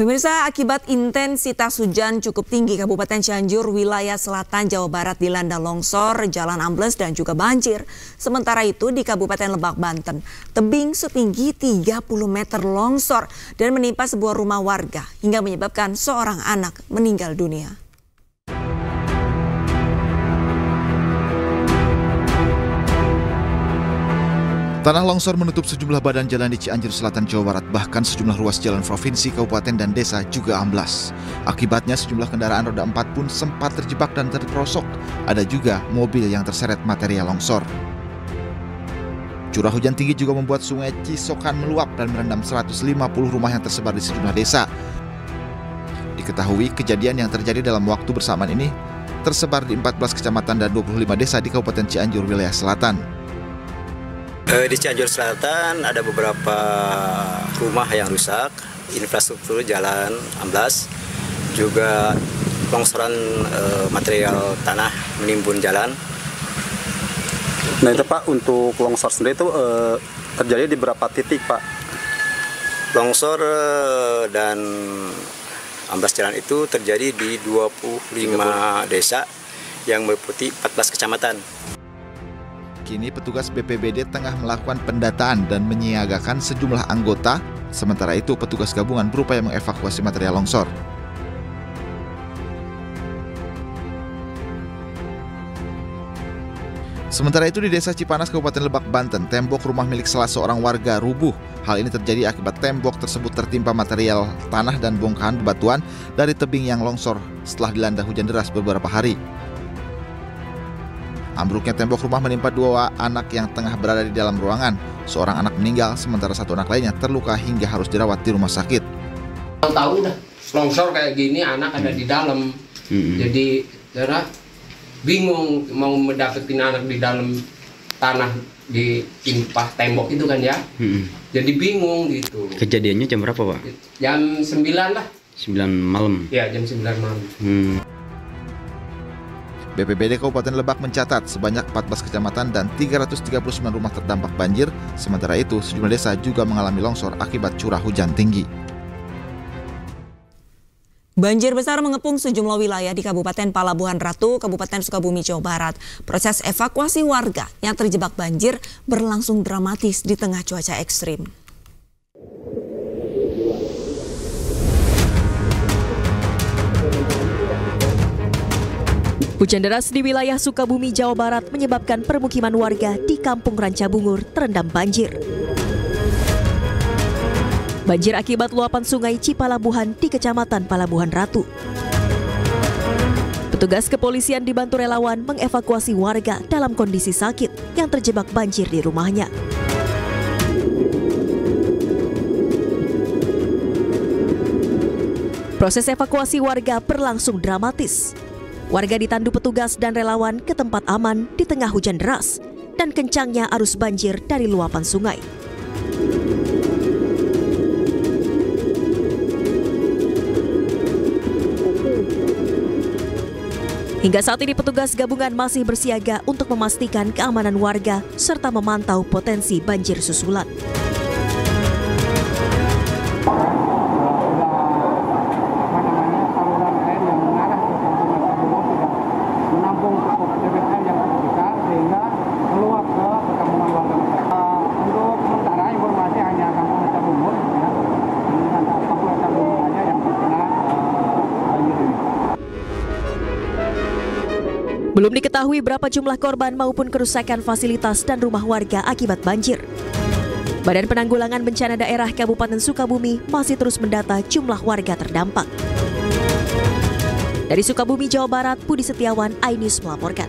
Pemirsa, akibat intensitas hujan cukup tinggi, Kabupaten Cianjur, wilayah selatan Jawa Barat dilanda longsor, jalan ambles dan juga banjir. Sementara itu di Kabupaten Lebak, Banten, tebing setinggi 30 meter longsor dan menimpa sebuah rumah warga hingga menyebabkan seorang anak meninggal dunia. Tanah longsor menutup sejumlah badan jalan di Cianjur Selatan, Jawa Barat. Bahkan sejumlah ruas jalan provinsi, kabupaten, dan desa juga amblas. Akibatnya sejumlah kendaraan roda 4 pun sempat terjebak dan terperosok. Ada juga mobil yang terseret material longsor. Curah hujan tinggi juga membuat sungai Cisokan meluap dan merendam 150 rumah yang tersebar di sejumlah desa. Diketahui kejadian yang terjadi dalam waktu bersamaan ini tersebar di 14 kecamatan dan 25 desa di Kabupaten Cianjur, wilayah selatan. Di Cianjur Selatan ada beberapa rumah yang rusak, infrastruktur jalan amblas, juga longsoran material tanah menimbun jalan. Nah itu Pak, untuk longsor sendiri itu terjadi di berapa titik Pak? Longsor dan amblas jalan itu terjadi di 25 desa yang meliputi 14 kecamatan. Kini petugas BPBD tengah melakukan pendataan dan menyiagakan sejumlah anggota. Sementara itu petugas gabungan berupaya mengevakuasi material longsor. Sementara itu di Desa Cipanas, Kabupaten Lebak, Banten, tembok rumah milik salah seorang warga rubuh. Hal ini terjadi akibat tembok tersebut tertimpa material tanah dan bongkahan bebatuan dari tebing yang longsor setelah dilanda hujan deras beberapa hari. Ambruknya tembok rumah menimpa dua anak yang tengah berada di dalam ruangan. Seorang anak meninggal, sementara satu anak lainnya terluka hingga harus dirawat di rumah sakit. Tahu dah, longsor kayak gini anak ada di dalam. Jadi saudara bingung mau mendapetin anak di dalam tanah di timpa tembok itu kan ya. Jadi bingung gitu. Kejadiannya jam berapa Pak? Jam 9 lah. 9 malam? Ya, jam 9 malam. BPBD Kabupaten Lebak mencatat sebanyak 14 kecamatan dan 339 rumah terdampak banjir. Sementara itu, sejumlah desa juga mengalami longsor akibat curah hujan tinggi. Banjir besar mengepung sejumlah wilayah di Kabupaten Palabuhan Ratu, Kabupaten Sukabumi, Jawa Barat. Proses evakuasi warga yang terjebak banjir berlangsung dramatis di tengah cuaca ekstrim. Hujan deras di wilayah Sukabumi, Jawa Barat menyebabkan permukiman warga di Kampung Rancabungur terendam banjir. Banjir akibat luapan sungai Cipalabuhan di Kecamatan Palabuhan Ratu. Petugas kepolisian dibantu relawan mengevakuasi warga dalam kondisi sakit yang terjebak banjir di rumahnya. Proses evakuasi warga berlangsung dramatis. Warga ditandu petugas dan relawan ke tempat aman di tengah hujan deras dan kencangnya arus banjir dari luapan sungai. Hingga saat ini petugas gabungan masih bersiaga untuk memastikan keamanan warga serta memantau potensi banjir susulan. Belum diketahui berapa jumlah korban maupun kerusakan fasilitas dan rumah warga akibat banjir. Badan Penanggulangan Bencana Daerah Kabupaten Sukabumi masih terus mendata jumlah warga terdampak. Dari Sukabumi, Jawa Barat, Budi Setiawan, iNews melaporkan.